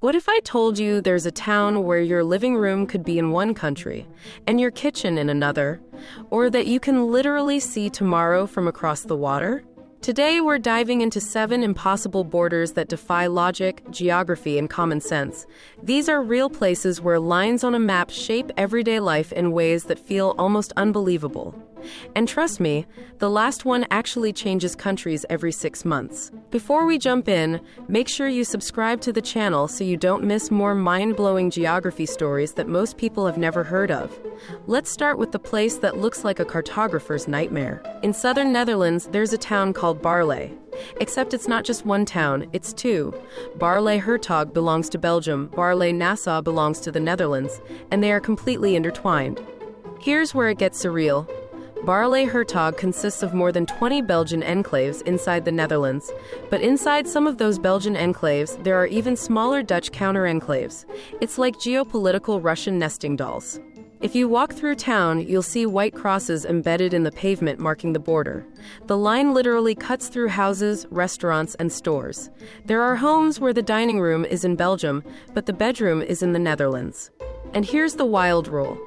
What if I told you there's a town where your living room could be in one country and your kitchen in another, or that you can literally see tomorrow from across the water? Today, we're diving into 7 impossible borders that defy logic, geography, and common sense. These are real places where lines on a map shape everyday life in ways that feel almost unbelievable. And trust me, the last one actually changes countries every 6 months. Before we jump in, make sure you subscribe to the channel so you don't miss more mind-blowing geography stories that most people have never heard of. Let's start with the place that looks like a cartographer's nightmare. In southern Netherlands, there's a town called Baarle. Except it's not just one town, it's 2. Baarle-Hertog belongs to Belgium, Baarle-Nassau belongs to the Netherlands, and they are completely intertwined. Here's where it gets surreal. Baarle-Hertog consists of more than 20 Belgian enclaves inside the Netherlands, but inside some of those Belgian enclaves, there are even smaller Dutch counter-enclaves. It's like geopolitical Russian nesting dolls. If you walk through town, you'll see white crosses embedded in the pavement marking the border. The line literally cuts through houses, restaurants, and stores. There are homes where the dining room is in Belgium, but the bedroom is in the Netherlands. And here's the wild rule.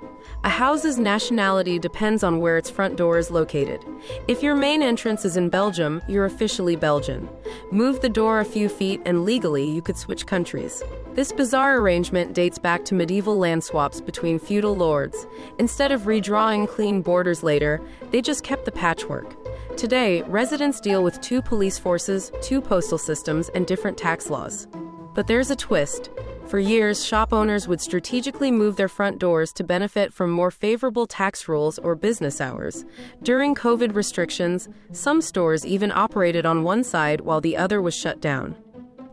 A house's nationality depends on where its front door is located. If your main entrance is in Belgium, you're officially Belgian. Move the door a few feet and legally you could switch countries. This bizarre arrangement dates back to medieval land swaps between feudal lords. Instead of redrawing clean borders later, they just kept the patchwork. Today, residents deal with 2 police forces, 2 postal systems, and different tax laws. But there's a twist. For years, shop owners would strategically move their front doors to benefit from more favorable tax rules or business hours. During COVID restrictions, some stores even operated on one side while the other was shut down.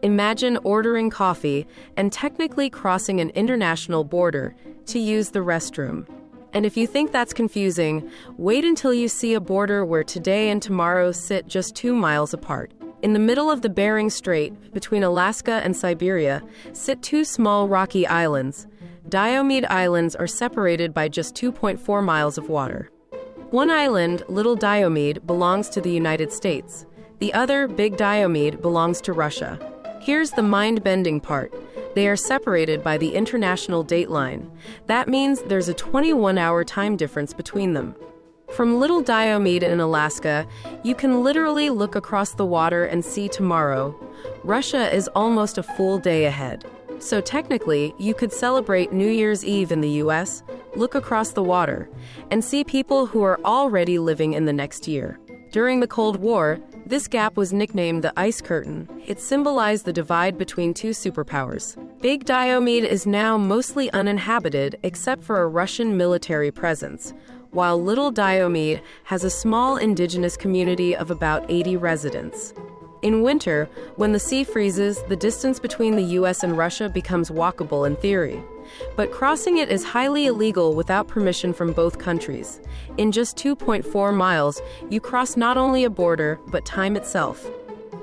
Imagine ordering coffee and technically crossing an international border to use the restroom. And if you think that's confusing, wait until you see a border where today and tomorrow sit just 2 miles apart. In the middle of the Bering Strait, between Alaska and Siberia, sit 2 small rocky islands. Diomede Islands are separated by just 2.4 miles of water. One island, Little Diomede, belongs to the United States. The other, Big Diomede, belongs to Russia. Here's the mind-bending part. They are separated by the international date line. That means there's a 21-hour time difference between them. From Little Diomede in Alaska, you can literally look across the water and see tomorrow. Russia is almost a full day ahead. So technically, you could celebrate New Year's Eve in the US, look across the water, and see people who are already living in the next year. During the Cold War, this gap was nicknamed the Ice Curtain. It symbolized the divide between 2 superpowers. Big Diomede is now mostly uninhabited except for a Russian military presence, while Little Diomede has a small indigenous community of about 80 residents. In winter, when the sea freezes, the distance between the US and Russia becomes walkable in theory. But crossing it is highly illegal without permission from both countries. In just 2.4 miles, you cross not only a border, but time itself.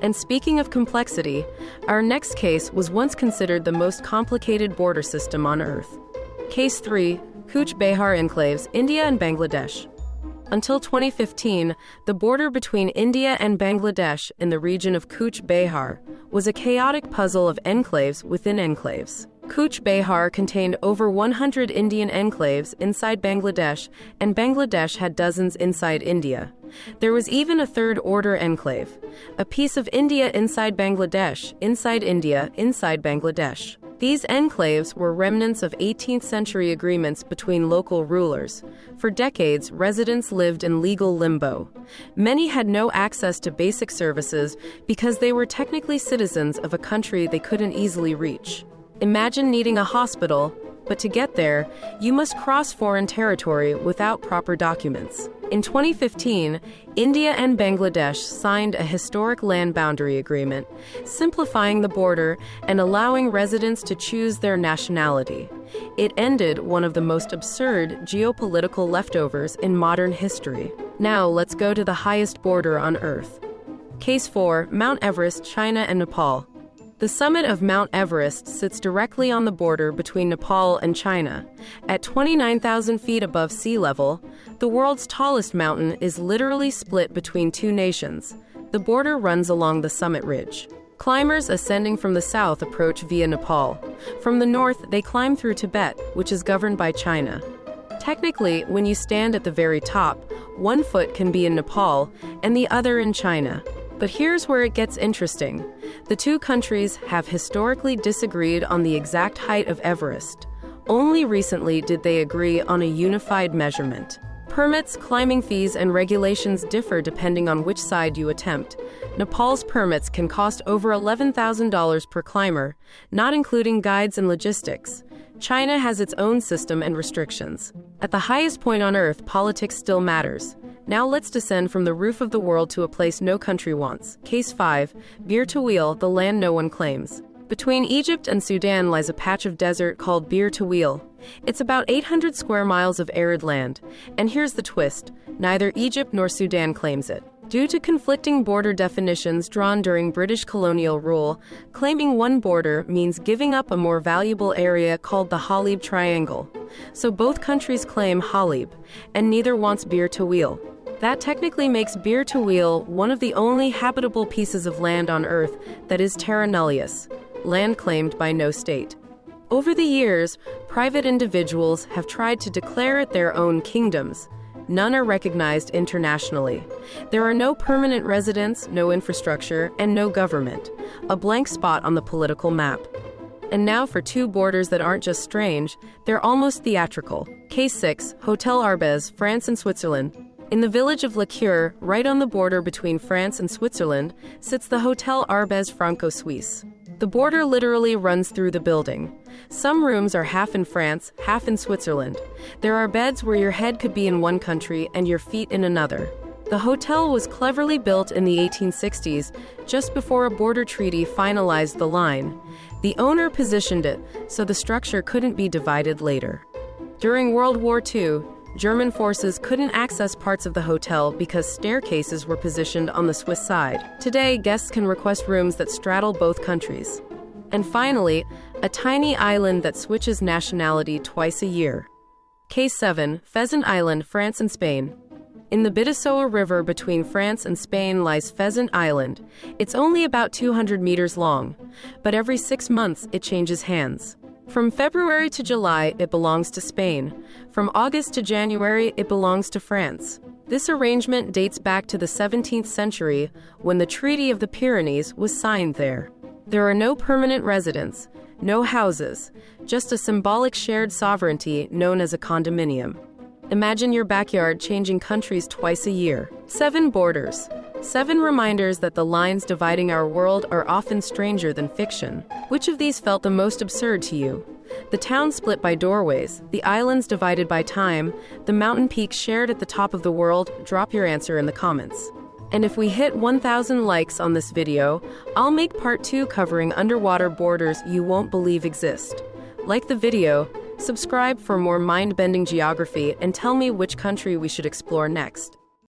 And speaking of complexity, our next case was once considered the most complicated border system on Earth. Case 3, Cooch Behar Enclaves, India and Bangladesh. Until 2015, the border between India and Bangladesh in the region of Cooch Behar was a chaotic puzzle of enclaves within enclaves. Cooch Behar contained over 100 Indian enclaves inside Bangladesh, and Bangladesh had dozens inside India. There was even a third-order enclave, a piece of India inside Bangladesh, inside India, inside Bangladesh. These enclaves were remnants of 18th century agreements between local rulers. For decades, residents lived in legal limbo. Many had no access to basic services because they were technically citizens of a country they couldn't easily reach. Imagine needing a hospital, but to get there, you must cross foreign territory without proper documents. In 2015, India and Bangladesh signed a historic land boundary agreement, simplifying the border and allowing residents to choose their nationality. It ended one of the most absurd geopolitical leftovers in modern history. Now let's go to the highest border on Earth. Case 4, Mount Everest, China and Nepal. The summit of Mount Everest sits directly on the border between Nepal and China. At 29,000 feet above sea level, the world's tallest mountain is literally split between 2 nations. The border runs along the summit ridge. Climbers ascending from the south approach via Nepal. From the north, they climb through Tibet, which is governed by China. Technically, when you stand at the very top, one foot can be in Nepal and the other in China. But here's where it gets interesting. The two countries have historically disagreed on the exact height of Everest. Only recently did they agree on a unified measurement. Permits, climbing fees, and regulations differ depending on which side you attempt. Nepal's permits can cost over $11,000 per climber, not including guides and logistics. China has its own system and restrictions. At the highest point on Earth, politics still matters. Now let's descend from the roof of the world to a place no country wants. Case 5, Tawil, the land no one claims. Between Egypt and Sudan lies a patch of desert called Tawil. It's about 800 square miles of arid land. And here's the twist: neither Egypt nor Sudan claims it. Due to conflicting border definitions drawn during British colonial rule, claiming one border means giving up a more valuable area called the Halib Triangle. So both countries claim Halib, and neither wants Tawil. That technically makes Tawil one of the only habitable pieces of land on Earth that is terra nullius, land claimed by no state. Over the years, private individuals have tried to declare it their own kingdoms. None are recognized internationally. There are no permanent residents, no infrastructure, and no government. A blank spot on the political map. And now for two borders that aren't just strange, they're almost theatrical. Case 6, Hotel Arbès, France and Switzerland. In the village of La Cure, right on the border between France and Switzerland, sits the Hotel Arbès Franco-Suisse. The border literally runs through the building. Some rooms are half in France, half in Switzerland. There are beds where your head could be in one country and your feet in another. The hotel was cleverly built in the 1860s, just before a border treaty finalized the line. The owner positioned it so the structure couldn't be divided later. During World War II, German forces couldn't access parts of the hotel because staircases were positioned on the Swiss side. Today, guests can request rooms that straddle both countries. And finally, a tiny island that switches nationality twice a year. Case 7, Pheasant Island, France and Spain. In the Bidasoa River between France and Spain lies Pheasant Island. It's only about 200 meters long, but every 6 months it changes hands. From February to July, it belongs to Spain. From August to January, it belongs to France. This arrangement dates back to the 17th century, when the Treaty of the Pyrenees was signed there. There are no permanent residents, no houses, just a symbolic shared sovereignty known as a condominium. Imagine your backyard changing countries twice a year. 7 borders. 7 reminders that the lines dividing our world are often stranger than fiction. Which of these felt the most absurd to you? The town split by doorways, the islands divided by time, the mountain peaks shared at the top of the world? Drop your answer in the comments. And if we hit 1,000 likes on this video, I'll make part 2 covering underwater borders you won't believe exist. Like the video, subscribe for more mind-bending geography, and tell me which country we should explore next.